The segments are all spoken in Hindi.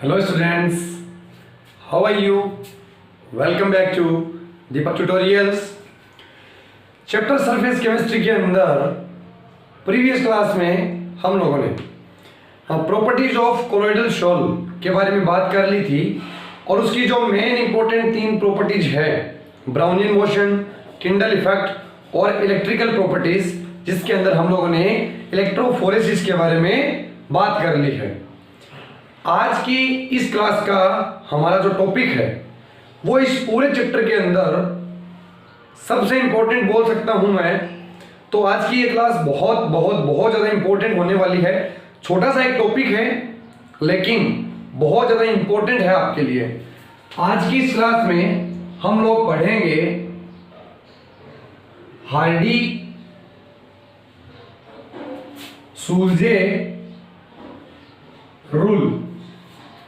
Hello students, how are you? Welcome back to Deepak tutorials. Chapter surface chemistry के अंदर प्रीवियस क्लास में हम लोगों ने प्रॉपर्टीज ऑफ कोलोइडल शॉल के बारे में बात कर ली थी और उसकी जो मेन इंपॉर्टेंट तीन प्रॉपर्टीज है, ब्राउनियन मोशन, टिंडल इफेक्ट और इलेक्ट्रिकल प्रॉपर्टीज, जिसके अंदर हम लोगों ने इलेक्ट्रोफोरेसिस के बारे में बात कर ली है। आज की इस क्लास का हमारा जो टॉपिक है वो इस पूरे चैप्टर के अंदर सबसे इंपॉर्टेंट बोल सकता हूं मैं। तो आज की ये क्लास बहुत बहुत बहुत ज़्यादा इंपॉर्टेंट होने वाली है। छोटा सा एक टॉपिक है लेकिन बहुत ज़्यादा इंपॉर्टेंट है आपके लिए। आज की इस क्लास में हम लोग पढ़ेंगे हार्डी सूल्जे रूल।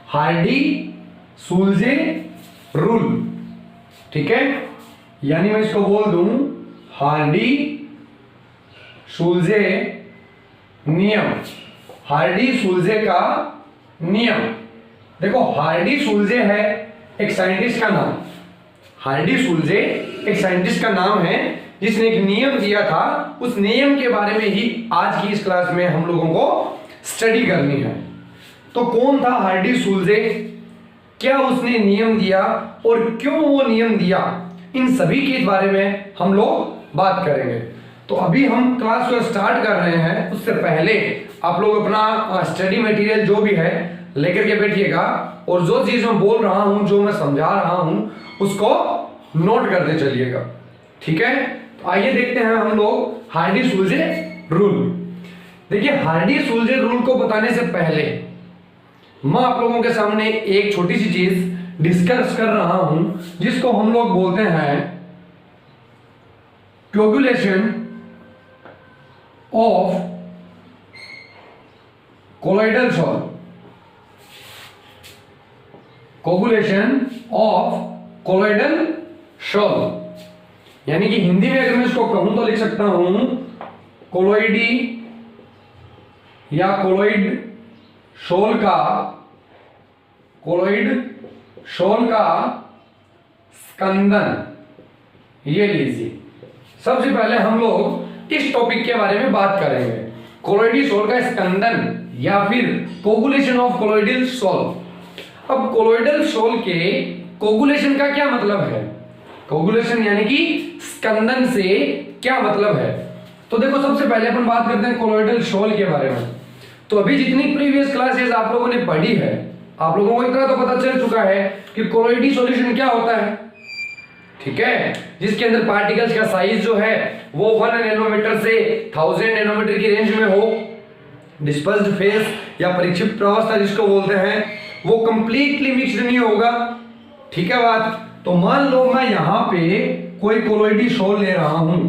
हार्डी सूल्जे रूल, ठीक है, यानी मैं इसको बोल दूं हार्डी सूल्जे नियम। हार्डी सूल्जे का नियम। देखो, हार्डी सूल्जे है एक साइंटिस्ट का नाम। हार्डी सूल्जे एक साइंटिस्ट का नाम है जिसने एक नियम दिया था। उस नियम के बारे में ही आज की इस क्लास में हम लोगों को स्टडी करनी है। तो कौन था हार्डी सूल्जे, क्या उसने नियम दिया और क्यों वो नियम दिया, इन सभी के बारे में हम लोग बात करेंगे। तो अभी हम क्लास को स्टार्ट कर रहे हैं, उससे पहले आप लोग अपना स्टडी मटेरियल जो भी है लेकर के बैठिएगा और जो चीज मैं बोल रहा हूं, जो मैं समझा रहा हूं, उसको नोट करते चलिएगा, ठीक है। तो आइए देखते हैं हम लोग हार्डी सूल्जे रूल। देखिए, हार्डी सूल्जे रूल को बताने से पहले मैं आप लोगों के सामने एक छोटी सी चीज डिस्कस कर रहा हूं जिसको हम लोग बोलते हैं coagulation of colloidal shawl. Coagulation of colloidal shawl, यानी कि हिंदी में अगर मैं इसको कहूं तो लिख सकता हूं कोलोइडी या कोलोइड शॉल का, कोलोइड शॉल का स्कंदन। ये लीजिए, सबसे पहले हम लोग इस टॉपिक के बारे में बात करेंगे, कोलोइडी शॉल का स्कंदन या फिर कोगुलेशन ऑफ कोलोइडल शॉल। अब कोलोइडल शॉल के कोगुलेशन का क्या मतलब है, कोगुलेशन यानी कि स्कंदन से क्या मतलब है। तो देखो, सबसे पहले अपन बात करते हैं कोलोइडल शॉल के बारे में। तो अभी जितनी प्रीवियस क्लासेस आप लोगों ने पढ़ी है, आप लोगों को इतना तो पता चल चुका है कि कोलोइडी सॉल्यूशन क्या होता है, ठीक है, जिसके अंदर पार्टिकल्स का साइज जो है वो 1 नैनोमीटर से 1000 नैनोमीटर की रेंज में हो। डिस्पर्स्ड फेस या परिक्षिप्त अवस्था जिसको बोलते हैं, वो कंप्लीटली मिक्स्ड नहीं होगा, ठीक है बात। तो मान लो मैं यहाँ पे कोई कोलोइडी शॉल ले रहा हूं,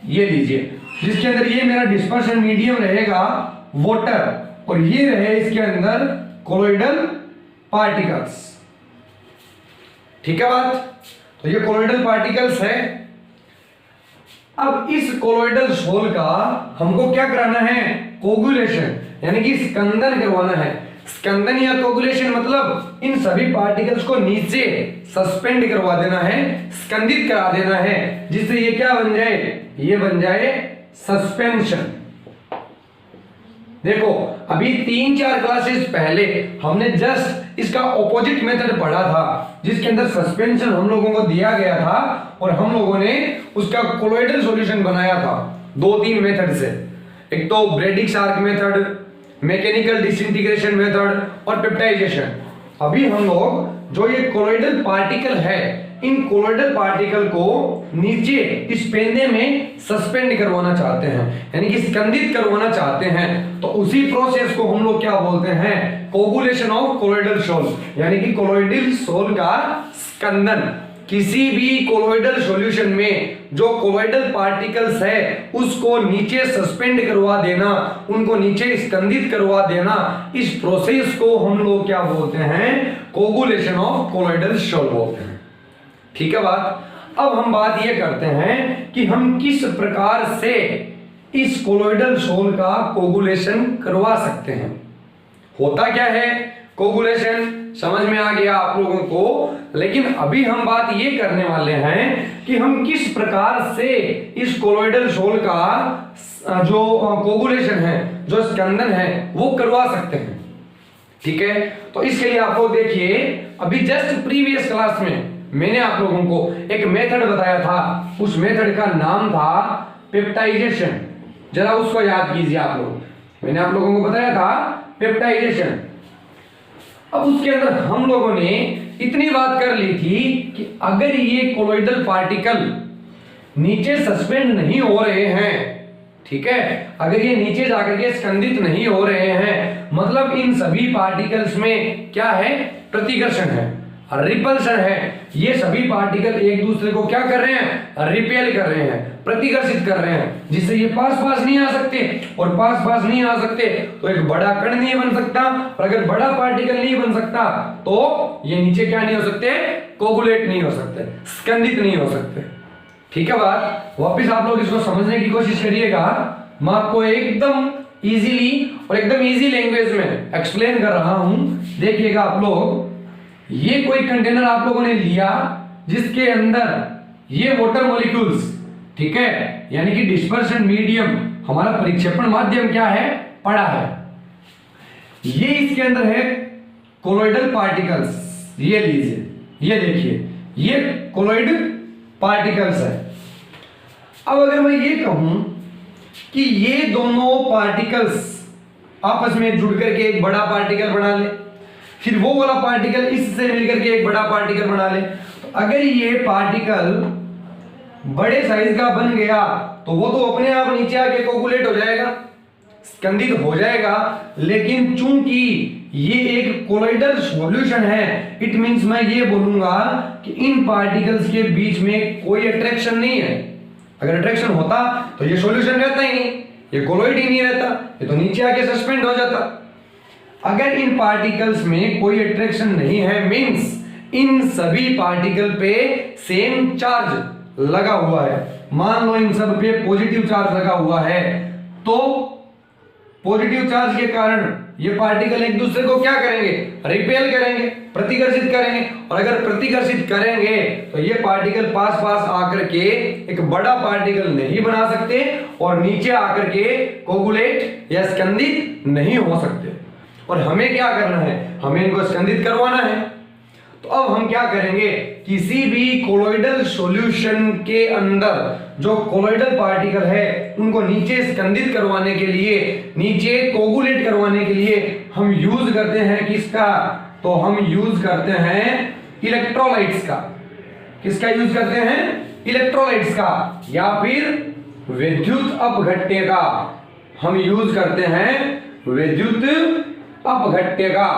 ये लीजिए, जिसके अंदर ये मेरा डिस्पर्शन मीडियम रहेगा वाटर और ये रहे इसके अंदर कोलोइडल पार्टिकल्स, ठीक है बात। तो ये कोलोइडल पार्टिकल्स है। अब इस कोलोइडल शॉल का हमको क्या कराना है, कोगुलेशन, यानी कि स्कंदन करवाना है। स्कंदन या कोगुलेशन मतलब इन सभी पार्टिकल्स को नीचे सस्पेंड करवा देना है, स्कंदित करा देना है, जिससे ये क्या बन जाए, ये बन जाए सस्पेंशन। देखो, अभी 3-4 क्लासेस पहले हमने जस्ट इसका ऑपोजिट मेथड पढ़ा था, जिसके अंदर सस्पेंशन हम लोगों को दिया गया था और हम लोगों ने उसका कोलोइडल सॉल्यूशन बनाया था 2-3 मेथड से। एक तो Bredig's-arc method, mechanical disintegration method और पेप्टाइजेशन। अभी हम लोग जो ये कोलोइडल पार्टिकल है, इन कोलोइडल पार्टिकल को नीचे इस पेंदे में सस्पेंड करवाना चाहते हैं, यानी कि स्कंदित करवाना चाहते हैं। तो उसी प्रोसेस को हम लोग क्या बोलते हैं, कोगुलेशन ऑफ कोलोइडल शॉल, यानी कि कोलोइडल शॉल का स्कंदन। किसी भी कोलोइडल सॉल्यूशन में जो कोलोइडल पार्टिकल्स है उसको नीचे सस्पेंड करवा देना, उनको नीचे स्कंदित करवा देना, इस प्रोसेस को हम लोग क्या बोलते हैं, कोगुलेशन ऑफ कोलोइडल शॉल बोलते हैं, ठीक है बात। अब हम बात ये करते हैं कि हम किस प्रकार से इस कोलोइडल शॉल का कोगुलेशन करवा सकते हैं। होता क्या है, कोगुलेशन समझ में आ गया आप लोगों को। लेकिन अभी हम बात ये करने वाले हैं कि हम किस प्रकार से इस कोलोइडल सोल का जो कोगुलेशन है, जो स्कंदन है, वो करवा सकते हैं। ठीक है, तो इसके लिए आप लोग देखिए, अभी जस्ट प्रीवियस क्लास में मैंने आप लोगों को एक मेथड बताया था, उस मेथड का नाम था पेप्टाइजेशन। जरा उसको याद कीजिए आप लोग, मैंने आप लोगों को बताया था पेप्टाइजेशन। अब उसके अंदर हम लोगों ने इतनी बात कर ली थी कि अगर ये कोलोइडल पार्टिकल नीचे सस्पेंड नहीं हो रहे हैं, ठीक है, अगर ये नीचे जाकर के स्कंदित नहीं हो रहे हैं, मतलब इन सभी पार्टिकल्स में क्या है, प्रतिकर्षण है, रिपल्शन है। ये सभी पार्टिकल एक दूसरे को क्या कर रहे हैं, रिपेल कर रहे हैं, प्रतिकर्षित कर रहे हैं, जिससे ये पास पास नहीं आ सकते, और पास पास नहीं आ सकते तो एक बड़ा कण नहीं बन सकता, और अगर बड़ा पार्टिकल नहीं बन सकता तो ये नीचे क्या नहीं हो सकते, कोगुलेट नहीं हो सकते, स्कंदित नहीं हो सकते। ठीक है बात, वापिस आप लोग इसको समझने की कोशिश करिएगा। मैं आपको एकदम इजीली और एकदम इजी लैंग्वेज में एक्सप्लेन कर रहा हूं, देखिएगा आप लोग। ये कोई कंटेनर आप लोगों ने लिया जिसके अंदर ये वाटर मॉलिक्यूल्स, ठीक है, यानी कि डिस्पर्शन मीडियम, हमारा परिक्षेपण माध्यम क्या है, पड़ा है। ये इसके अंदर है कोलोइडल पार्टिकल्स, ये लीजिए, ये देखिए, ये कोलोइड पार्टिकल्स है। अब अगर मैं ये कहूं कि ये दोनों पार्टिकल्स आपस में जुड़ करके एक बड़ा पार्टिकल बना ले, फिर वो वाला पार्टिकल इससे मिलकर के एक बड़ा पार्टिकल बना ले, तो अगर ये पार्टिकल बड़े साइज का बन गया तो वो तो अपने आप नीचे आके कोगुलेट हो जाएगा, स्कंदित हो जाएगा। लेकिन चूंकि ये एक कोलोइडल सॉल्यूशन है, इट मींस मैं ये बोलूंगा कि इन पार्टिकल्स के बीच में कोई अट्रैक्शन नहीं है। अगर अट्रैक्शन होता तो ये सॉल्यूशन रहता ही नहीं, ये कोलोइड ही नहीं रहता, ये तो नीचे आके सस्पेंड हो जाता। अगर इन पार्टिकल्स में कोई अट्रैक्शन नहीं है, मींस इन सभी पार्टिकल पे सेम चार्ज लगा हुआ है, मान लो इन सब पे पॉजिटिव चार्ज लगा हुआ है, तो पॉजिटिव चार्ज के कारण ये पार्टिकल एक दूसरे को क्या करेंगे, रिपेल करेंगे, प्रतिकर्षित करेंगे, और अगर प्रतिकर्षित करेंगे तो ये पार्टिकल पास पास आकर के एक बड़ा पार्टिकल नहीं बना सकते, और नीचे आकर के कोगुलेट या स्कंदित नहीं हो सकते। और हमें क्या करना है, हमें इनको स्कंदित करवाना है। तो अब हम क्या करेंगे, किसी भी कोलोइडल सॉल्यूशन के अंदर जो कोलोइडल पार्टिकल है उनको नीचे स्कंदित करवाने के लिए, नीचे कोगुलेट करवाने के लिए हम यूज करते हैं किसका, तो हम यूज करते हैं इलेक्ट्रोलाइट्स का। किसका यूज करते हैं, इलेक्ट्रोलाइट्स का, या फिर विद्युत अपघट्य का। हम यूज करते हैं विद्युत अपघट्य का।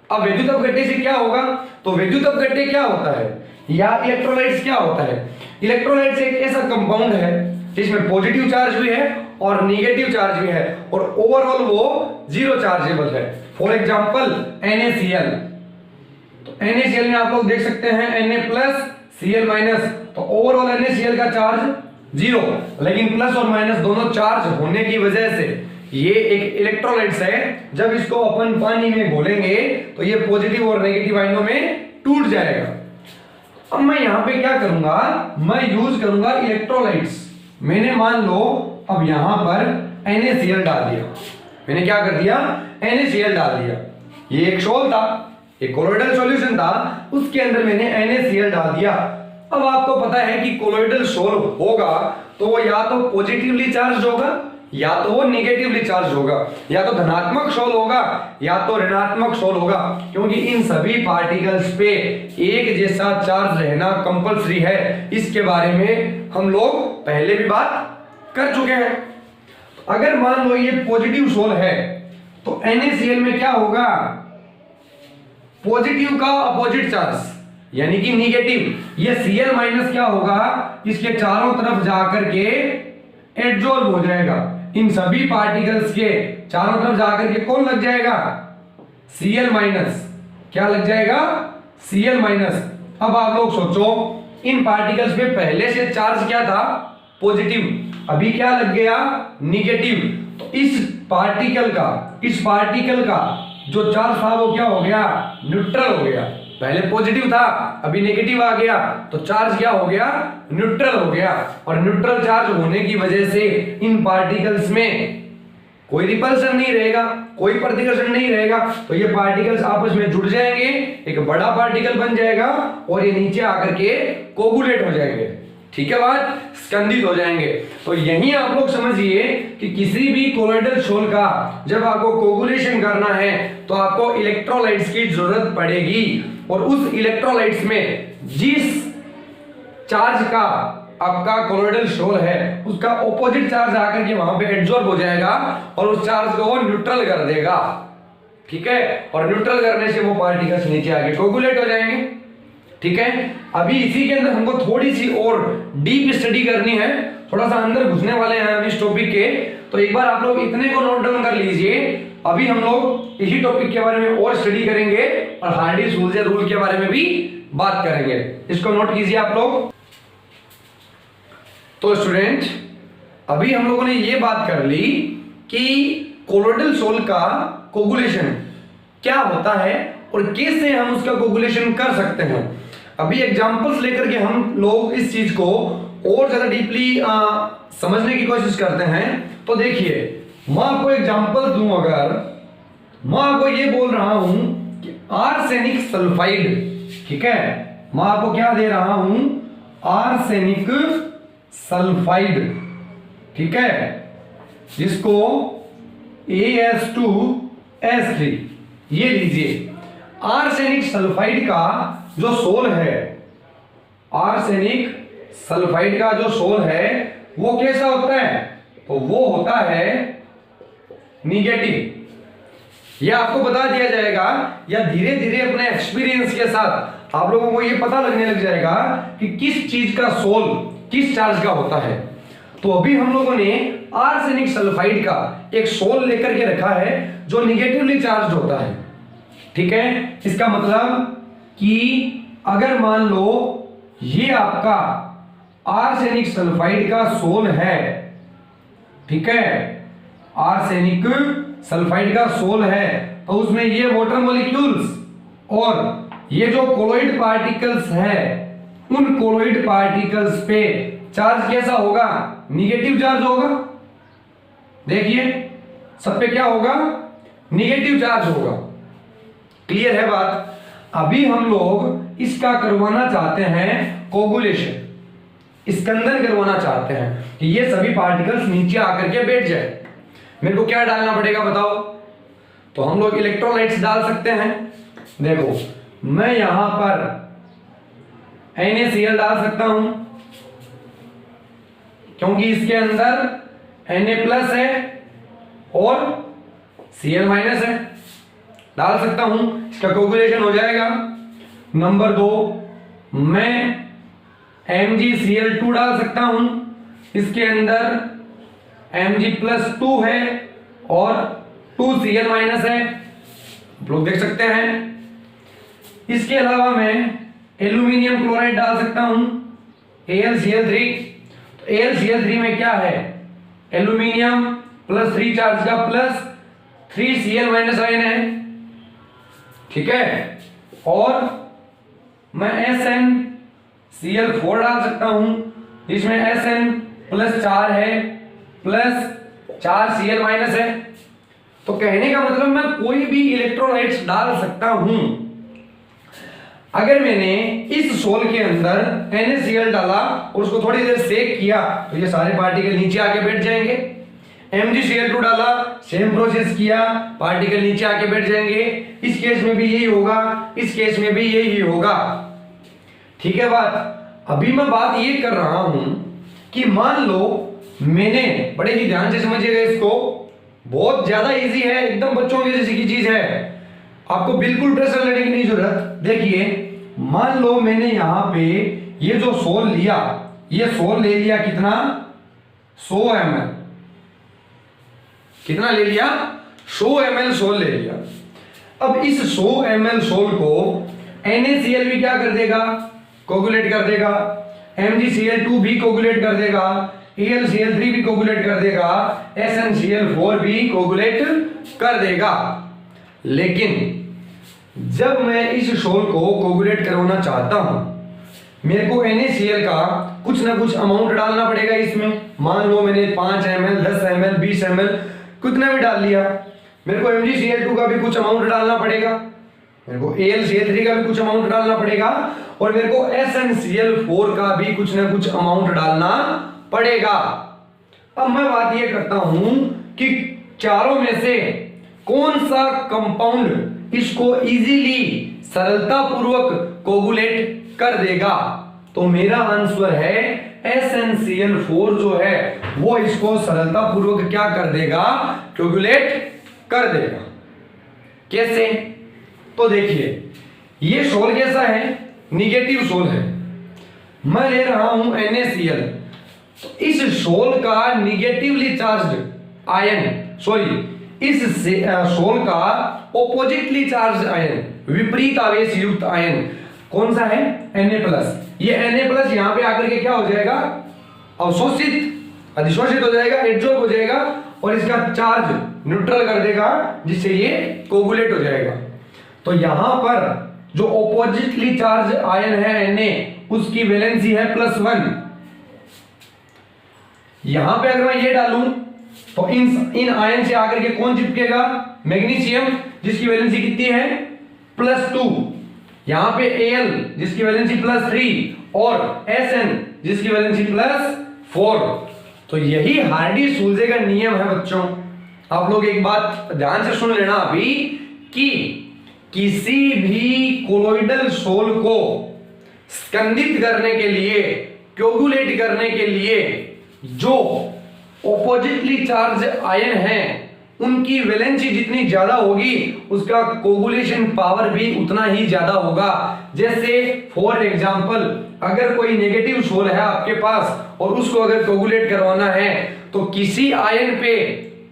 अब विद्युत अपघट्य से क्या होगा, तो विद्युत अपघट्य क्या होता है, या इलेक्ट्रोलाइट्स क्या होता है। इलेक्ट्रोलाइट्स एक ऐसा कंपाउंड है जिसमें पॉजिटिव चार्ज भी है और नेगेटिव चार्ज भी है, और ओवरऑल वो जीरो चार्जेबल है। फॉर एग्जांपल NaCl, तो NaCl में आप लोग देख सकते हैं Na+Cl-, तो ओवरऑल NaCl का चार्ज जीरो, लेकिन प्लस और माइनस दोनों चार्ज होने की वजह से ये एक इलेक्ट्रोलाइट्स है। जब इसको अपन पानी में घोलेंगे तो ये पॉजिटिव और नेगेटिव आयनों में टूट जाएगा। अब मैं यहां पे क्या करूंगा, मैं यूज करूंगा इलेक्ट्रोलाइट्स। मैंने मान लो अब यहां पर NaCl डाल दिया, मैंने क्या कर दिया, NaCl डाल दिया। ये एक सोल था, एक कोलोइडल सॉल्यूशन था, उसके अंदर मैंने NaCl डाल दिया। अब आपको पता है कि कोलोइडल सोल होगा तो वो या तो पॉजिटिवली चार्ज होगा या तो वो नेगेटिवली चार्ज होगा, या तो धनात्मक सोल होगा या तो ऋणात्मक सोल होगा, क्योंकि इन सभी पार्टिकल्स पे एक जैसा चार्ज रहना कंपलसरी है। इसके बारे में हम लोग पहले भी बात कर चुके हैं। अगर मान लो ये पॉजिटिव सोल है तो NaCl में क्या होगा, पॉजिटिव का अपोजिट चार्ज यानी कि नेगेटिव, ये Cl- क्या होगा, इसके चारों तरफ जाकर के एडजॉल्व हो जाएगा। इन सभी पार्टिकल्स के चारों तरफ जाकर के कौन लग जाएगा, Cl-, क्या लग जाएगा, Cl-। अब आप लोग सोचो इन पार्टिकल्स पे पहले से चार्ज क्या था, पॉजिटिव, अभी क्या लग गया निगेटिव। तो इस पार्टिकल का जो चार्ज था वो क्या हो गया, न्यूट्रल हो गया। पहले पॉजिटिव था, अभी नेगेटिव आ गया, तो चार्ज क्या हो गया, न्यूट्रल हो गया। और न्यूट्रल चार्ज होने की वजह से इन पार्टिकल्स में कोई रिपल्सन नहीं रहेगा, कोई प्रतिकर्षण नहीं रहेगा, तो ये पार्टिकल्स आपस में जुड़ जाएंगे, एक बड़ा पार्टिकल बन जाएगा और ये नीचे आकर के कोगुलेट हो जाएंगे। ठीक है बात, स्कंदित हो जाएंगे। तो यही आप लोग समझिए कि किसी भी कोलोइडल सोल का जब आपको कोगुलेशन करना है तो आपको इलेक्ट्रोलाइट्स की जरूरत पड़ेगी, और उस इलेक्ट्रोलाइट्स में जिस चार्ज का आपका कोलोइडल सोल है उसका ऑपोजिट चार्ज आकर के वहां पे एब्जॉर्ब हो जाएगा और उस चार्ज को वो न्यूट्रल कर देगा। ठीक है, और न्यूट्रल करने से वो पार्टिकल्स नीचे आके कोगुलेट हो जाएंगे। ठीक है, अभी इसी के अंदर हमको थोड़ी सी और डीप स्टडी करनी है, थोड़ा सा अंदर घुसने वाले हैं हम इस टॉपिक के। तो एक बार आप लोग इतने को नोट डाउन कर लीजिए, अभी हम लोग इसी टॉपिक के बारे में और स्टडी करेंगे और हार्डीज रूल के बारे में भी बात करेंगे। इसको नोट कीजिए आप लोग। तो स्टूडेंट, अभी हम लोगों ने ये बात कर ली कि कोलोइडल सोल का कोगुलेशन क्या होता है और कैसे हम उसका कोगुलेशन कर सकते हैं। अभी एग्जांपल्स लेकर के हम लोग इस चीज को और ज्यादा डीपली समझने की कोशिश करते हैं। तो देखिए, मैं आपको एग्जांपल दूं, अगर मैं आपको ये बोल रहा हूं कि आर्सेनिक सल्फाइड, ठीक है, मैं आपको क्या दे रहा हूं, आर्सेनिक सल्फाइड, ठीक है, जिसको AS2S3, ये लीजिए। आर्सेनिक सल्फाइड का जो सोल है, आर्सेनिक सल्फाइड का जो सोल है वो कैसा होता है, तो वो होता है निगेटिव। ये आपको बता दिया जाएगा या धीरे धीरे अपने एक्सपीरियंस के साथ आप लोगों को ये पता लगने लग जाएगा कि किस चीज का सोल किस चार्ज का होता है। तो अभी हम लोगों ने आर्सेनिक सल्फाइड का एक सोल लेकर के रखा है जो निगेटिवली चार्ज होता है। ठीक है, इसका मतलब कि अगर मान लो ये आपका आर्सेनिक सल्फाइड का सोल है, ठीक है, आर्सेनिक सल्फाइड का सोल है, तो उसमें ये वाटर मॉलिक्यूल्स और ये जो कोलोइड पार्टिकल्स है, उन कोलोइड पार्टिकल्स पे चार्ज कैसा होगा, निगेटिव चार्ज होगा। देखिए, सब पे क्या होगा, निगेटिव चार्ज होगा। क्लियर है बात। अभी हम लोग इसका करवाना चाहते हैं कोगुलेशन, स्कंदन करवाना चाहते हैं कि ये सभी पार्टिकल्स नीचे आकर के बैठ जाए। मेरे को क्या डालना पड़ेगा बताओ, तो हम लोग इलेक्ट्रोलाइट्स डाल सकते हैं। देखो, मैं यहां पर NaCl डाल सकता हूं क्योंकि इसके अंदर Na+ है और Cl- है, डाल सकता हूं, इसका कोगुलेशन हो जाएगा। नंबर 2, मैं MgCl2 डाल सकता हूं, इसके अंदर Mg+2 है और 2Cl- है, आप लोग देख सकते हैं। इसके अलावा मैं एल्यूमिनियम क्लोराइड डाल सकता हूं, AlCl3। तो AlCl3 में क्या है, एल्यूमिनियम +3 चार्ज का प्लस 3Cl- आयन है, ठीक है, और मैं SnCl4 डाल सकता हूं, जिसमें Sn+4 है प्लस 4Cl- है। तो कहने का मतलब मैं कोई भी इलेक्ट्रोलाइट्स डाल सकता हूं। अगर मैंने इस सोल के अंदर NaCl डाला और उसको थोड़ी देर सेक किया तो ये सारे पार्टिकल नीचे आके बैठ जाएंगे। MgCl2 डाला, सेम प्रोसेस किया, पार्टिकल नीचे आके बैठ जाएंगे। इस केस में भी यही होगा, इस केस में भी यही होगा। ठीक है बात। अभी मैं बात ये कर रहा हूं कि मान लो मैंने, बड़े ही ध्यान से समझिएगा इसको, बहुत ज्यादा इजी है, एकदम बच्चों की जैसी की चीज है, आपको बिल्कुल प्रेशर लेने की नहीं जरूरत। देखिए, मान लो मैंने यहां पे ये जो सोल लिया, ये सोल ले लिया कितना, 100 ml, कितना ले लिया, 100 ml सोल ले लिया। अब इस 100 ml सोल को NaCl भी क्या कर देगा, कोगुलेट कर देगा, MgCl2 भी कोगुलेट कर देगा, AlCl3 भी कोगुलेट कर देगा, SnCl4 भी कोगुलेट कर देगा। लेकिन जब मैं इस सोल को कोगुलेट करवाना चाहता हूं, मेरे को NaCl का कुछ ना कुछ अमाउंट डालना पड़ेगा इसमें। मान लो मैंने 5 ml, 10 ml, 20 ml कितना भी डाल लिया, मेरे को MgCl2 का भी कुछ अमाउंट डालना पड़ेगा, मेरे को AlCl3 का भी कुछ अमाउंट डालना पड़ेगा, और मेरे को SnCl4 का भी कुछ ना कुछ अमाउंट डालना पड़ेगा। अब मैं बात ये करता हूं कि चारों में से कौन सा कंपाउंड इसको इजीली सरलता पूर्वक कोगुलेट कर देगा, तो मेरा आंसर है SnCl4 जो है वो इसको सरलता पूर्वक क्या कर देगा, कोगुलेट कर देगा। कैसे? तो देखिए ये सोल कैसा है, निगेटिव सोल है, मैं ले रहा हूं NaCl, तो इस सोल का निगेटिवली चार्ज्ड आयन, इस सोल का ऑपोजिटली चार्ज आयन, विपरीत आवेश युक्त आयन कौन सा है, Na+। ये Na+ यहां पे आकर के क्या हो जाएगा, अवशोषित अधिशोषित हो जाएगा, एड्जॉर्ब हो जाएगा, और इसका चार्ज न्यूट्रल कर देगा, जिससे ये कोगुलेट हो जाएगा। तो यहां पर जो ऑपोजिटली चार्ज आयन है Na, उसकी वैलेंसी है +1। यहां पे अगर मैं ये डालूं तो इन आयन से आकर के कौन चिपकेगा, मैग्नीशियम, जिसकी वैलेंसी कितनी है +2, यहां पे Al जिसकी वैलेंसी +3, और Sn जिसकी वैलेंसी +4। तो यही हार्डी-सूल्जे का नियम है बच्चों। आप लोग एक बात ध्यान से सुन लेना अभी, कि किसी भी कोलोइडल सोल को स्कंदित करने के लिए, कोगुलेट करने के लिए जो ऑपोजिटली चार्ज आयन है उनकी वैलेंसी जितनी ज्यादा होगी उसका कोगुलेशन पावर भी उतना ही ज्यादा होगा। जैसे फॉर एग्जांपल अगर कोई नेगेटिव सोल है आपके पास और उसको अगर कोगुलेट करवाना है तो किसी आयन पे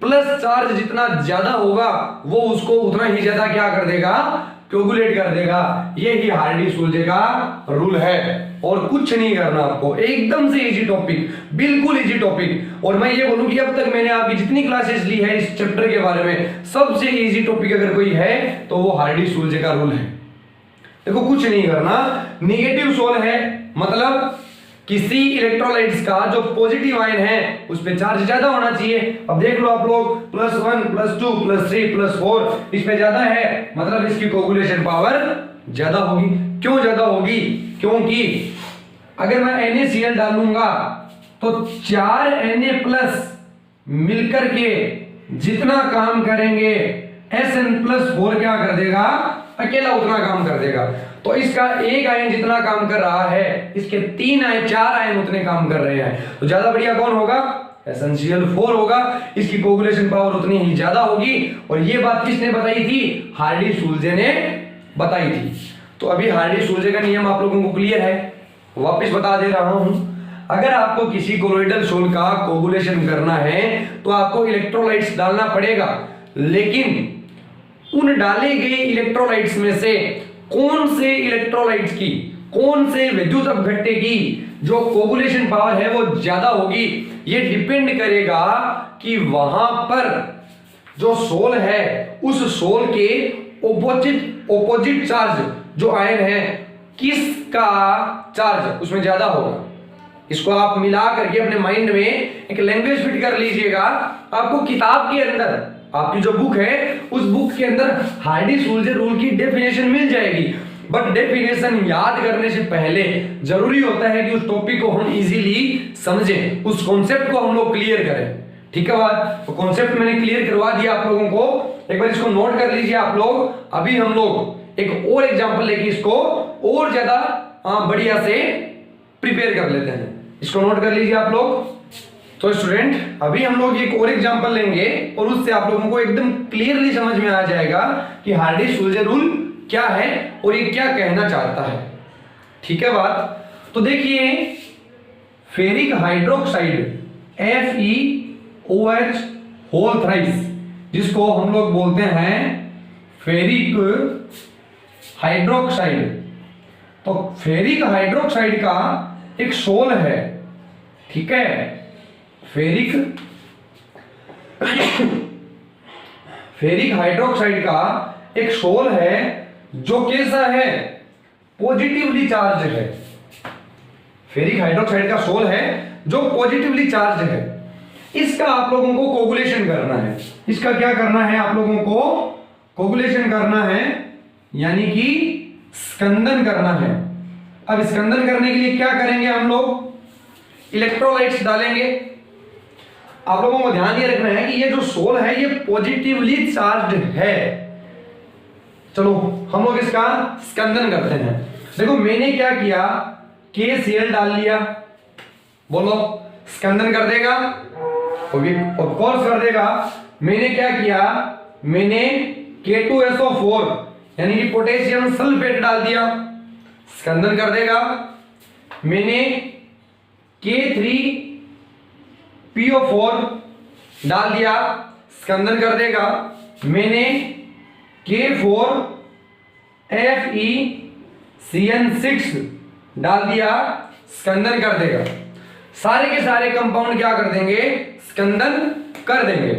प्लस चार्ज जितना ज्यादा होगा वो उसको उतना ही ज्यादा क्या कर देगा, कोगुलेट कर देगा। यही हार्डी-सूल्जे का रूल है और कुछ नहीं करना आपको, एकदम से इजी टॉपिक, बिल्कुल इजी टॉपिक। और मैं ये बोलूं कि अब तक मैंने आपकी जितनी क्लासेस ली है इस चैप्टर के बारे में, सबसे इजी टॉपिक अगर कोई है तो वो हार्डी-सूल्जे का रूल है। देखो कुछ नहीं करना, निगेटिव सोल है मतलब किसी इलेक्ट्रोलाइट्स का जो पॉजिटिव आयन है उस पे चार्ज ज्यादा होना चाहिए। अब देख लो आप लोग +1 +2 +3 +4 इस पे ज्यादा है, मतलब इसकी कोगुलेशन पावर ज्यादा होगी। क्यों ज्यादा होगी? क्योंकि अगर मैं NaCl डालूंगा तो 4 Na+ मिलकर के जितना काम करेंगे Sn+4 क्या कर देगा, अकेला उतना काम कर देगा। तो इसका एक आयन जितना काम कर रहा है इसके 4 आयन उतने काम कर रहे हैं, तो ज्यादा बढ़िया कौन होगा, SnCl4 होगा। इसकी कोगुलेशन पावर उतनी ही ज्यादा होगी। और ये बात किसने बताई थी, हार्डी-सूल्जे ने बताई थी। तो अभी हार्डी-सूल्जे का नियम आप लोगों को क्लियर है, वापस बता दे रहा हूं। अगर आपको किसी कोलोइडल सोल का कोगुलेशन करना है तो आपको इलेक्ट्रोलाइट्स डालना पड़ेगा, लेकिन उन डाले गए इलेक्ट्रोलाइट्स में से कौन से इलेक्ट्रोलाइट्स की, कौन से विद्युत अपघट्य की जो कोगुलेशन पावर है वो ज्यादा होगी, ये डिपेंड करेगा कि वहां पर जो सोल है उस सोल के ऑपोजिट चार्ज जो आयन है किसका चार्ज उसमें ज्यादा होगा। इसको आप मिला करके अपने माइंड में एक लैंग्वेज फिट कर लीजिएगा। आपको किताब के अंदर, आपकी जो बुक है उस बुक के अंदर हार्डी-सूल्जे रूल की डेफिनेशन मिल जाएगी, बट डेफिनेशन याद करने से पहले जरूरी होता है कि उस टॉपिक को हम इजीली समझें, उस कॉन्सेप्ट को हम लोग क्लियर करें। ठीक है बात, तो कॉन्सेप्ट मैंने क्लियर करवा दिया आप लोगों को, एक बार इसको नोट कर लीजिए आप लोग। अभी हम लोग एक और एग्जांपल लेके इसको और ज्यादा बढ़िया से प्रिपेयर कर लेते हैं। इसको नोट कर लीजिए आप लोग। तो स्टूडेंट अभी हम लोग एक और एग्जांपल लेंगे और उससे आप लोगों को एकदम क्लियरली समझ में आ जाएगा कि हार्डी-सूल्जे रूल क्या है और ये क्या कहना चाहता है। ठीक है बात, तो देखिए ferric hydroxide FeOH whole thrice, जिसको हम लोग बोलते हैं फेरिक हाइड्रोक्साइड। तो फेरिक हाइड्रोक्साइड का एक सोल है, ठीक है, फेरिक हाइड्रोक्साइड का एक सोल है जो कैसा है, पॉजिटिवली चार्ज है। फेरिक हाइड्रोक्साइड का सोल है जो पॉजिटिवली चार्ज है। इसका आप लोगों को कोगुलेशन करना है। इसका क्या करना है, आप लोगों को कोगुलेशन करना है, यानी कि स्कंदन करना है। अब स्कंदन करने के लिए क्या करेंगे हम लोग, इलेक्ट्रोलाइट्स डालेंगे। आप लोगों को ध्यान ये रखना है कि ये जो सोल है ये पॉजिटिवली चार्ज है। चलो हम लोग इसका स्कंदन करते हैं। देखो मैंने क्या किया, KCl डाल लिया, बोलो स्कंदन कर देगा, ऑफ कोर्स कर देगा। मैंने क्या किया, मैंने K2SO4 यानी कि पोटेशियम सल्फेट डाल दिया, स्कंदन कर देगा। मैंने K3PO4 डाल दिया, स्कंदन कर देगा। मैंने K4FeCN6 डाल दिया, स्कंदन कर देगा। सारे के सारे कंपाउंड क्या कर देंगे, स्कंदन कर देंगे।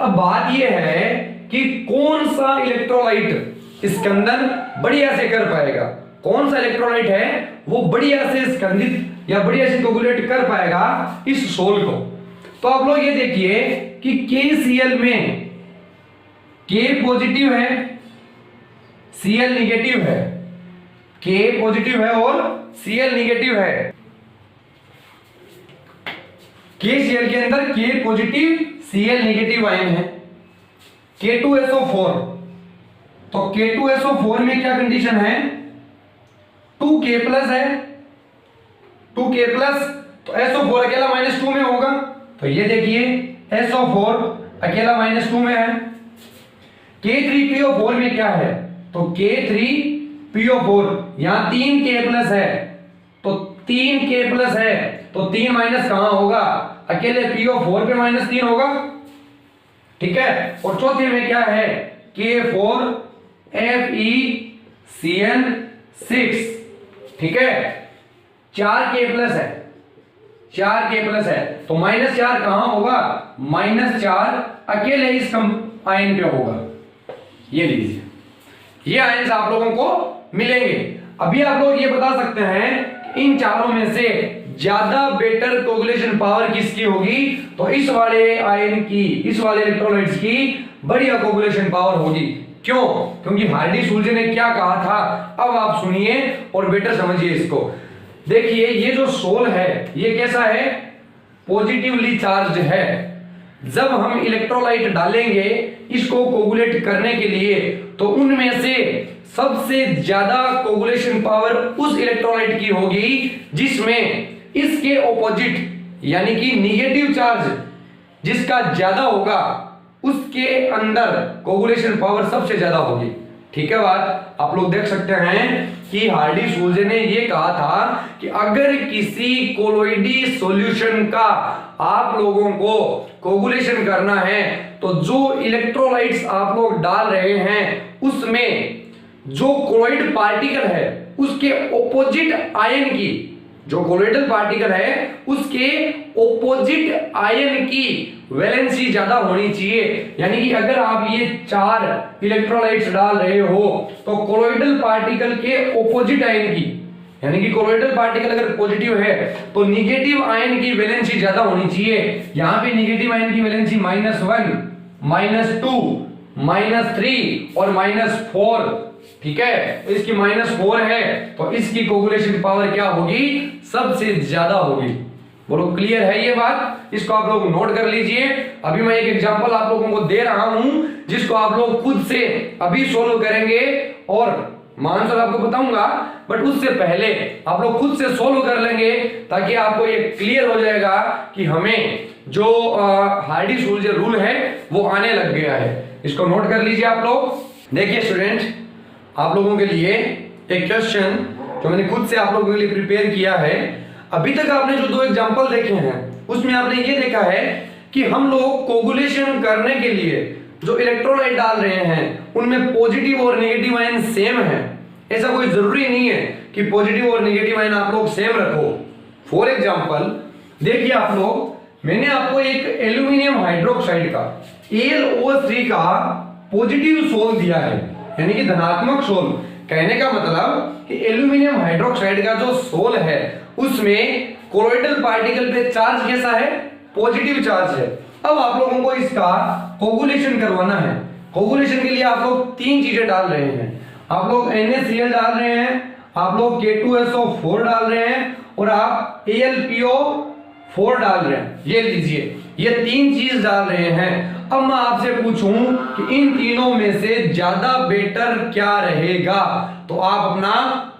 अब बात यह है कि कौन सा इलेक्ट्रोलाइट स्कंदन बढ़िया से कर पाएगा, कौन सा इलेक्ट्रोलाइट है वो बढ़िया से स्कंदित या बढ़िया से कोगुलेट कर पाएगा इस सोल को। तो आप लोग ये देखिए कि KCl में K पॉजिटिव है, Cl निगेटिव है, K पॉजिटिव है और Cl निगेटिव है। KCl के अंदर K positive Cl negative ion है। K2SO4, तो K2SO4 में क्या कंडीशन है, 2K प्लस है, 2K प्लस, तो SO4 अकेला -2 में होगा। तो ये देखिए SO4 अकेला -2 में है। K3PO4 में क्या है, तो K3PO4 यहां 3K प्लस है, तो 3K प्लस है, तो 3 माइनस कहां होगा, अकेले PO4 पे -3 होगा, ठीक है। और चौथे में क्या है, K4FeCN6, ठीक है, 4K प्लस है, 4K प्लस है, तो -4 कहां होगा, -4 अकेले इस आयन पे होगा। ये लीजिए, ये आयन आप लोगों को मिलेंगे। अभी आप लोग ये बता सकते हैं इन चारों में से ज्यादा बेटर कोगुलेशन पावर किसकी होगी, तो इस वाले आयन की, इस वाले इलेक्ट्रोलाइट्स की बढ़िया कोगुलेशन पावर होगी। क्यों, क्योंकि हार्डी सुल्जे ने क्या कहा था, अब आप सुनिए और बेटर समझिए इसको। देखिए ये जो सोल है ये कैसा है, पॉजिटिवली चार्ज है। जब हम इलेक्ट्रोलाइट डालेंगे इसको कोगुलेट करने के लिए, तो उनमें से सबसे ज्यादा कोगुलेशन पावर उस इलेक्ट्रोलाइट की होगी जिसमें इसके ऑपोजिट यानी कि निगेटिव चार्ज जिसका ज्यादा होगा उसके अंदर कोगुलेशन पावर सबसे ज्यादा होगी। ठीक है बात, आप लोग देख सकते हैं कि हार्डी सुल्जे ने यह कहा था कि अगर किसी कोलोइडी सॉल्यूशन का आप लोगों को कोगुलेशन करना है तो जो इलेक्ट्रोलाइट्स आप लोग डाल रहे हैं उसमें जो कोलोइड पार्टिकल है उसके ऑपोजिट आयन की, जो कोलोइडल पार्टिकल है उसके ऑपोजिट आयन की वैलेंसी ज्यादा होनी चाहिए। यानी कि अगर आप ये 4 इलेक्ट्रोलाइट्स डाल रहे हो तो कोलोइडल पार्टिकल के ऑपोजिट आयन की, यानी कि कोलोइडल पार्टिकल अगर पॉजिटिव है तो निगेटिव आयन की वैलेंसी ज्यादा होनी चाहिए। यहां पे निगेटिव आयन की वैलेंसी -1, -2, -3 और -4, ठीक है। तो इसकी -4 है तो इसकी कोगुलेशन पावर क्या होगी, सबसे ज्यादा होगी। बोलो क्लियर है ये बात, इसको आप लोग नोट कर लीजिए। अभी मैं एक एग्जांपल आप लोगों को दे रहा हूं जिसको आप लोग खुद से अभी सोल्व करेंगे और मैं आंसर आपको बताऊंगा, बट उससे पहले आप लोग खुद से सोल्व कर लेंगे ताकि आपको ये क्लियर हो जाएगा कि हमें जो हार्डी सुल्जे रूल है वो आने लग गया है। इसको नोट कर लीजिए आप लोग। देखिए स्टूडेंट, आप लोगों के लिए एक क्वेश्चन जो मैंने खुद से आप लोगों के लिए प्रिपेयर किया है। अभी तक आपने जो 2 एग्जांपल देखे हैं उसमें आपने ये देखा है कि हम लोग कोगुलेशन करने के लिए जो इलेक्ट्रोलाइट डाल रहे हैं उनमें पॉजिटिव और नेगेटिव आयन सेम है। ऐसा कोई जरूरी नहीं है कि पॉजिटिव और नेगेटिव आयन आप लोग सेम रखो। फॉर एग्जांपल देखिए आप लोग मैंने आपको एक एल्यूमिनियम हाइड्रोक्साइड का AlO3 का पॉजिटिव सोल दिया है, यानी कि धनात्मक सोल। कहने का मतलब कि एल्यूमिनियम हाइड्रोक्साइड का जो सोल है उसमें कोलोइडल पार्टिकल पे चार्ज कैसा है, पॉजिटिव चार्ज है। अब आप लोगों को इसका कोगुलेशन करवाना है। कोगुलेशन के लिए आप लोग तीन चीजें डाल रहे हैं। आप लोग NaCl डाल रहे हैं, आप लोग K2SO4 डाल रहे हैं और आप AlPO4 डाल रहे हैं। ये लीजिए, ये तीन चीज डाल रहे हैं। अब मैं आपसे पूछूं कि इन तीनों में से ज्यादा बेटर क्या रहेगा, तो आप अपना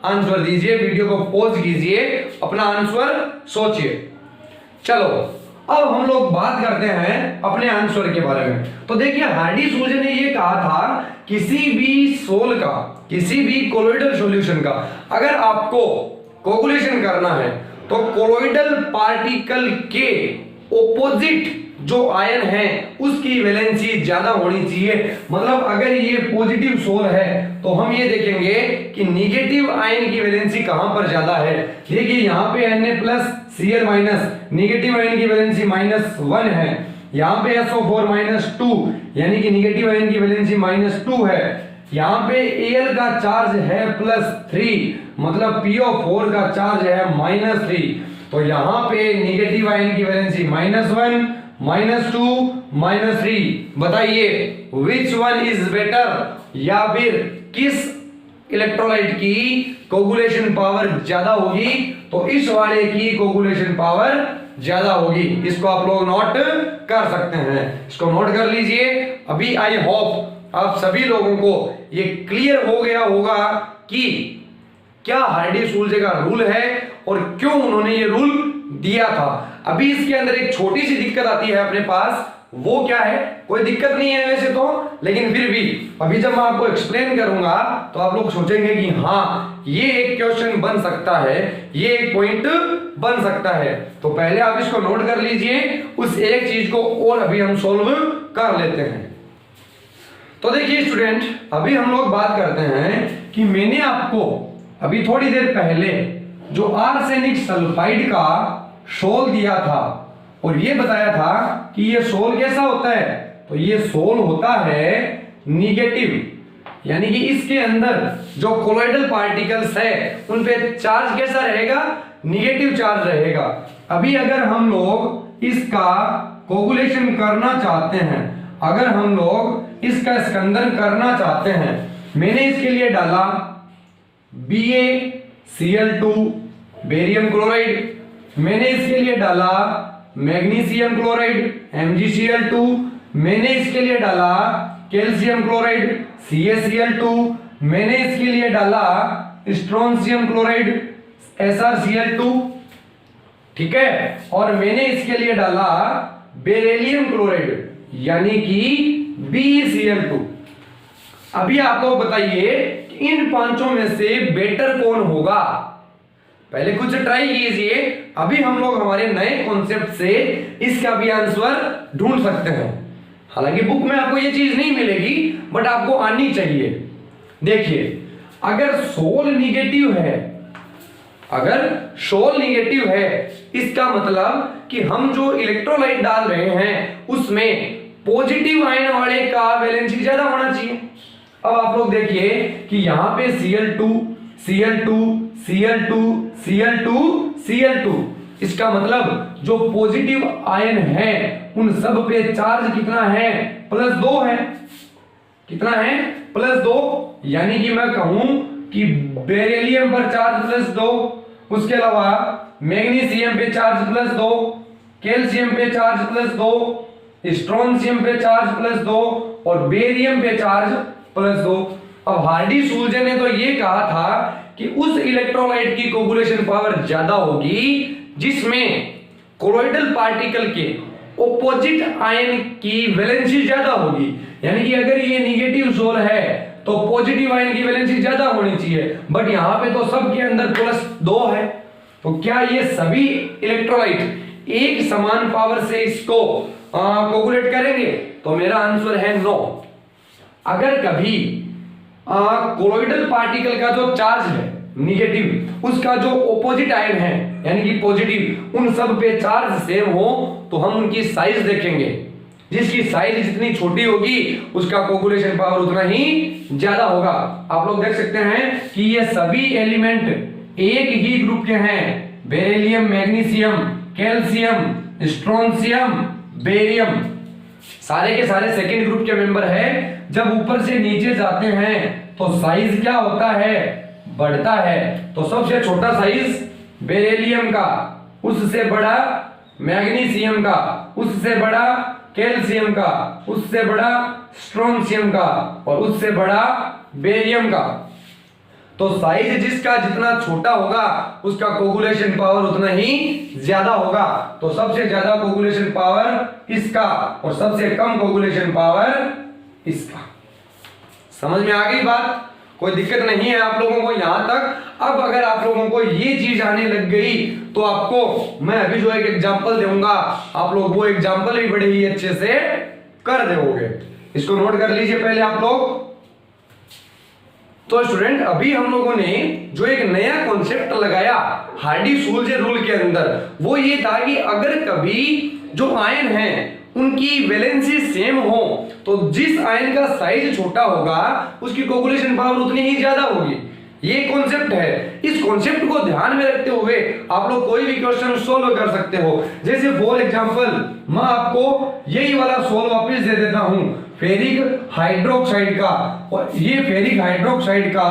आंसर दीजिए, वीडियो को पॉज कीजिए, अपना आंसर सोचिए। चलो अब हम लोग बात करते हैं अपने आंसर के बारे में। तो देखिए, हार्डी सूजे ने ये कहा था किसी भी सोल का, किसी भी कोलोइडल सॉल्यूशन का अगर आपको कोगुलेशन करना है तो कोलोइडल पार्टिकल के ऑपोजिट जो आयन है उसकी वैलेंसी ज्यादा होनी चाहिए। मतलब अगर ये पॉजिटिव सोल है तो हम ये देखेंगे कि निगेटिव आयन की वैलेंसी कहां पर ज्यादा है। देखिए यहाँ पे Na+Cl- निगेटिव आयन की वैलेंसी -1 है, यहाँ पे SO4 -2 यानी कि निगेटिव आयन की वैलेंसी -2 है, यहाँ पे Al का चार्ज है +3 मतलब PO4 का चार्ज है -3। तो यहाँ पे निगेटिव आयन की वैलेंसी -1 -2 -3। बताइए विच वन इज बेटर, या फिर किस इलेक्ट्रोलाइट की कोगुलेशन पावर ज्यादा होगी, तो इस वाले की कोगुलेशन पावर ज्यादा होगी। इसको आप लोग नोट कर सकते हैं, इसको नोट कर लीजिए। अभी आई होप आप सभी लोगों को ये क्लियर हो गया होगा कि क्या हार्डी सूल्जे का रूल है और क्यों उन्होंने ये रूल दिया था। अभी इसके अंदर एक छोटी सी दिक्कत आती है अपने पास, वो क्या है, कोई दिक्कत नहीं है वैसे तो, लेकिन फिर भी अभी जब मैं आपको एक्सप्लेन करूंगा तो आप लोग सोचेंगे कि हाँ ये एक क्वेश्चन बन सकता है, ये एक पॉइंट बन सकता है। तो पहले आप इसको नोट कर लीजिए, उस एक चीज को और अभी हम सोल्व कर लेते हैं। तो देखिए स्टूडेंट, अभी हम लोग बात करते हैं कि मैंने आपको अभी थोड़ी देर पहले जो आर्सेनिक सल्फाइड का सोल दिया था और ये बताया था कि ये सोल कैसा होता है, तो ये सोल होता है निगेटिव, यानी कि इसके अंदर जो कोलोइडल पार्टिकल्स है उन पे चार्ज कैसा रहेगा, निगेटिव चार्ज रहेगा। अभी अगर हम लोग इसका कोगुलेशन करना चाहते हैं, अगर हम लोग इसका स्कंदन करना चाहते हैं, मैंने इसके लिए डाला BaCl2 बेरियम क्लोराइड, मैंने इसके लिए डाला मैग्नीशियम क्लोराइड MgCl2, मैंने इसके लिए डाला कैल्शियम क्लोराइड CaCl2, मैंने इसके लिए डाला स्ट्रोंशियम क्लोराइड SrCl2, ठीक है, और मैंने इसके लिए डाला बेरिलियम क्लोराइड यानी कि BeCl2। अभी आप लोग बताइए कि इन पांचों में से बेटर कौन होगा, पहले कुछ ट्राई कीजिए। अभी हम लोग हमारे नए कॉन्सेप्ट से इसका भी आंसर ढूंढ सकते हैं। हालांकि बुक में आपको ये चीज नहीं मिलेगी बट आपको आनी चाहिए। देखिए, अगर सोल निगेटिव है, अगर सोल निगेटिव है इसका मतलब कि हम जो इलेक्ट्रोलाइट डाल रहे हैं उसमें पॉजिटिव आयन वाले का वैलेंसी ज्यादा होना चाहिए। अब आप लोग देखिए कि यहां पे Cl2 Cl2 Cl2 Cl2 Cl2, इसका मतलब जो पॉजिटिव आयन है उन सब पे चार्ज कितना है, +2 है। कितना है, +2। यानी कि मैं कहूं कि बेरिलियम पर चार्ज +2, उसके अलावा मैग्नीशियम पे चार्ज +2, कैल्शियम पे चार्ज +2, स्ट्रोंशियम पे चार्ज +2 और बेरियम पे चार्ज +2। अब हार्डी सूल्जे ने तो ये कहा था कि उस इलेक्ट्रोलाइट की कोगुलेशन पावर ज्यादा होगी जिसमें कोलोइडल पार्टिकल के ऑपोजिट आयन की वैलेंसी ज्यादा होगी। यानी कि अगर ये निगेटिव सोल है तो पॉजिटिव आयन की वैलेंसी ज्यादा होनी चाहिए, बट यहां पे तो सबके अंदर +2 है। तो क्या ये सभी इलेक्ट्रोलाइट एक समान पावर से इसको कोगुलेट करेंगे, तो मेरा आंसर है नो। अगर कभी कोलोइडल पार्टिकल का जो चार्ज है निगेटिव, उसका जो ऑपोजिट आयन है यानी कि पॉजिटिव, उन सब पे चार्ज सेम हो तो हम उनकी साइज देखेंगे। जिसकी साइज जितनी छोटी होगी उसका कोगुलेशन पावर उतना ही ज्यादा होगा। आप लोग देख सकते हैं कि ये सभी एलिमेंट एक ही ग्रुप के हैं, beryllium, magnesium, calcium, strontium, barium, सारे के सारे सेकेंड ग्रुप के मेंबर है। जब ऊपर से नीचे जाते हैं तो साइज क्या होता है, बढ़ता है। तो सबसे छोटा साइज बेरिलियम का, उससे बड़ा मैग्नीशियम का, उससे बड़ा कैल्शियम का, उससे बड़ा स्ट्रोंशियम का और उससे बड़ा बेरियम का। तो साइज जिसका जितना छोटा होगा उसका कोगुलेशन पावर उतना ही ज्यादा होगा। तो सबसे ज्यादा कोगुलेशन पावर इसका और सबसे कम कोगुलेशन पावर इसका। समझ में आ गई बात? कोई दिक्कत नहीं है आप लोगों को यहां तक। अब अगर आप लोगों को ये चीज आने लग गई तो आपको मैं अभी जो एक एग्जांपल दूंगा, आप लोग वो एग्जांपल भी बड़े ही अच्छे से कर दोगे। इसको नोट कर लीजिए पहले आप लोग। तो स्टूडेंट अभी हम लोगों ने जो एक नया कॉन्सेप्ट लगाया हार्डी-सूल्जे रूल के अंदर, वो ये था कि अगर कभी जो आयन है उनकी वैलेंसी सेम हो तो जिस आयन का साइज छोटा होगा उसकी कोगुलेशन पावर उतनी ही ज्यादा होगी। ये कॉन्सेप्ट है। इस कॉन्सेप्ट को ध्यान में रखते हुए आप लोग कोई भी क्वेश्चन सोल्व कर सकते हो। जैसे फॉर एग्जांपल मैं आपको यही वाला सोल्व वापस दे देता हूं, फेरिक हाइड्रोक्साइड का। और ये फेरिक हाइड्रोक्साइड का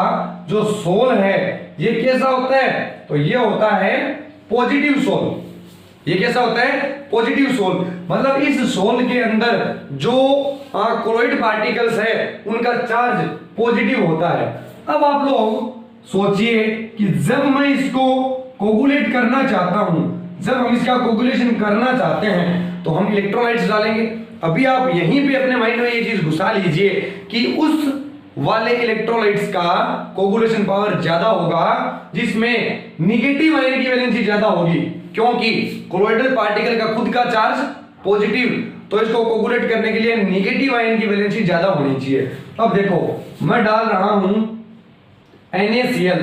जो सोल है ये कैसा होता है? तो ये होता है पॉजिटिव सोल। ये कैसा होता है? Positive sol. मतलब इस सोल के अंदर जो कोलॉइड पार्टिकल्स है उनका चार्ज पॉजिटिव होता है। अब आप लोग सोचिए कि जब मैं इसको कोगुलेट करना चाहता हूं, जब हम इसका कोगुलेशन करना चाहते हैं तो हम इलेक्ट्रोलाइट्स डालेंगे। अभी आप यहीं पे अपने माइंड में ये चीज घुसा लीजिए कि उस वाले इलेक्ट्रोलाइट्स का कोगुलेशन पावर ज्यादा होगा जिसमें निगेटिव आयन की वैलेंसी ज्यादा होगी, क्योंकि कोलॉइडल पार्टिकल का खुद का चार्ज पॉजिटिव, तो इसको कोगुलेट करने के लिए निगेटिव आयन की वैलेंसी ज्यादा होनी चाहिए। अब देखो मैं डाल रहा हूं NaCl।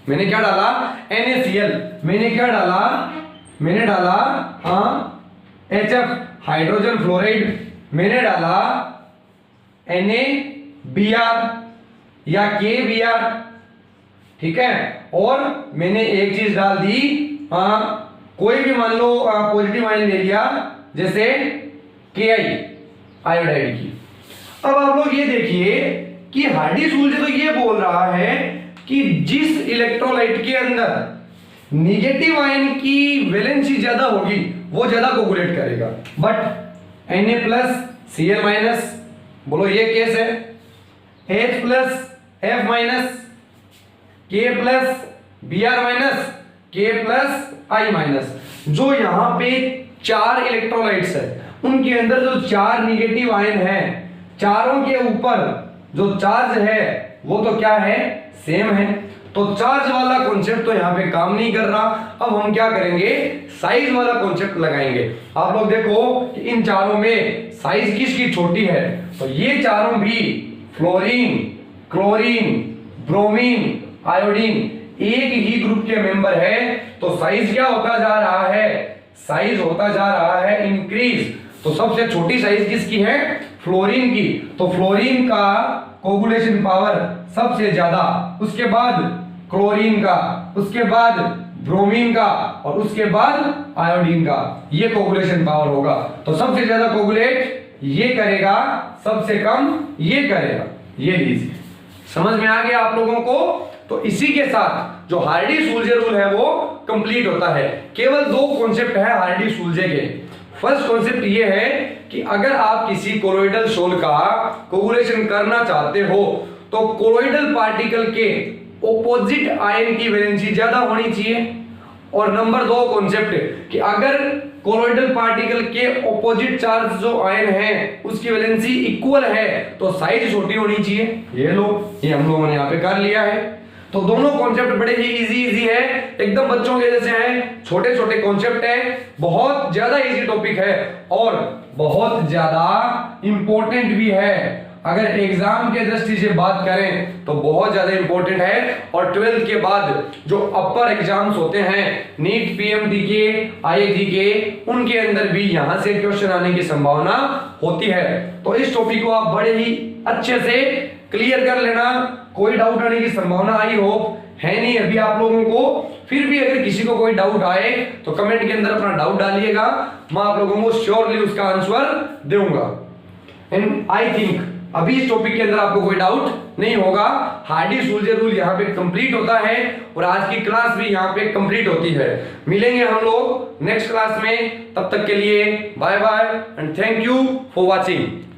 मैंने क्या डाला? NaCl। मैंने क्या डाला? मैंने डाला HF हाइड्रोजन फ्लोराइड। मैंने डाला NaBr या KBr, ठीक है। और मैंने एक चीज डाल दी, कोई भी मान लो पॉजिटिव आयन ले लिया जैसे Ki आयोडाइड की। अब आप लोग ये देखिए कि हार्डी-सूल्जे तो ये बोल रहा है कि जिस इलेक्ट्रोलाइट के अंदर निगेटिव आयन की वैलेंसी ज्यादा होगी वो ज्यादा कोगुलेट करेगा। बट Na+Cl-, बोलो ये केस है, H+F-, K+Br-, K+I-। जो यहां पे 4 इलेक्ट्रोलाइट्स है उनके अंदर जो 4 निगेटिव आयन है, चारों के ऊपर जो चार्ज है वो तो क्या है? सेम है। तो चार्ज वाला कॉन्सेप्ट तो यहां पे काम नहीं कर रहा। अब हम क्या करेंगे? साइज वाला कॉन्सेप्ट लगाएंगे। आप लोग देखो कि इन चारों में साइज किसकी छोटी है? तो ये चारों भी फ्लोरीन, क्लोरीन, ब्रोमीन, आयोडीन एक ही ग्रुप के मेंबर है। तो साइज क्या होता जा रहा है? साइज होता जा रहा है इंक्रीज। तो सबसे छोटी साइज किसकी है? फ्लोरीन की। तो फ्लोरीन का कोगुलेशन पावर सबसे ज्यादा, उसके बाद क्लोरीन का, उसके बाद ब्रोमीन का और उसके बाद आयोडीन का। ये कोगुलेशन पावर होगा। तो सबसे ज्यादा कोगुलेट ये करेगा, सबसे कम ये करेगा। ये लीजिए, समझ में आ गया आप लोगों को? तो इसी के साथ जो हार्डी-सूल्जे रूल है वो कंप्लीट होता है। केवल 2 कॉन्सेप्ट है हार्डी-सूल्जे के। फर्स्ट कॉन्सेप्ट ये है कि अगर आप किसी कोलॉइडल सोल का कोगुलेशन करना चाहते हो तो कोलॉइडल पार्टिकल के ऑपोजिट आयन की वैलेंसी ज्यादा होनी चाहिए। और नंबर 2 कॉन्सेप्ट कि अगर कोलॉइडल पार्टिकल के ऑपोजिट चार्ज जो आयन है उसकी वैलेंसी इक्वल है तो साइज छोटी होनी चाहिए। ये लो, ये हम लोगों ने यहाँ पे कर लिया है। तो दोनों कॉन्सेप्ट बड़े ही इजी है, एकदम बच्चों के जैसे हैं, छोटे छोटे कॉन्सेप्ट है, बहुत ज्यादा इजी टॉपिक है और बहुत ज्यादा इंपॉर्टेंट भी है। अगर एग्जाम के दृष्टि से बात करें तो बहुत ज्यादा इंपॉर्टेंट है। और 12th के बाद जो अपर एग्जाम्स होते हैं नीट, पीएमटी के, आईआईटी के, उनके अंदर भी यहां से क्वेश्चन आने की संभावना होती है। तो इस टॉपिक को आप बड़े ही अच्छे से क्लियर कर लेना, कोई डाउट आने की संभावना आई होप है नहीं अभी आप लोगों को। फिर भी अगर किसी को कोई डाउट आए तो कमेंट के अंदर अपना डाउट डालिएगा, मैं आप लोगों को श्योरली उसका आंसर दूंगा। एंड आई थिंक अभी इस टॉपिक के अंदर आपको कोई डाउट नहीं होगा। हार्डी-सूजर रूल यहाँ पे कंप्लीट होता है और आज की क्लास भी यहाँ पे कंप्लीट होती है। मिलेंगे हम लोग नेक्स्ट क्लास में, तब तक के लिए bye bye and thank you for watching.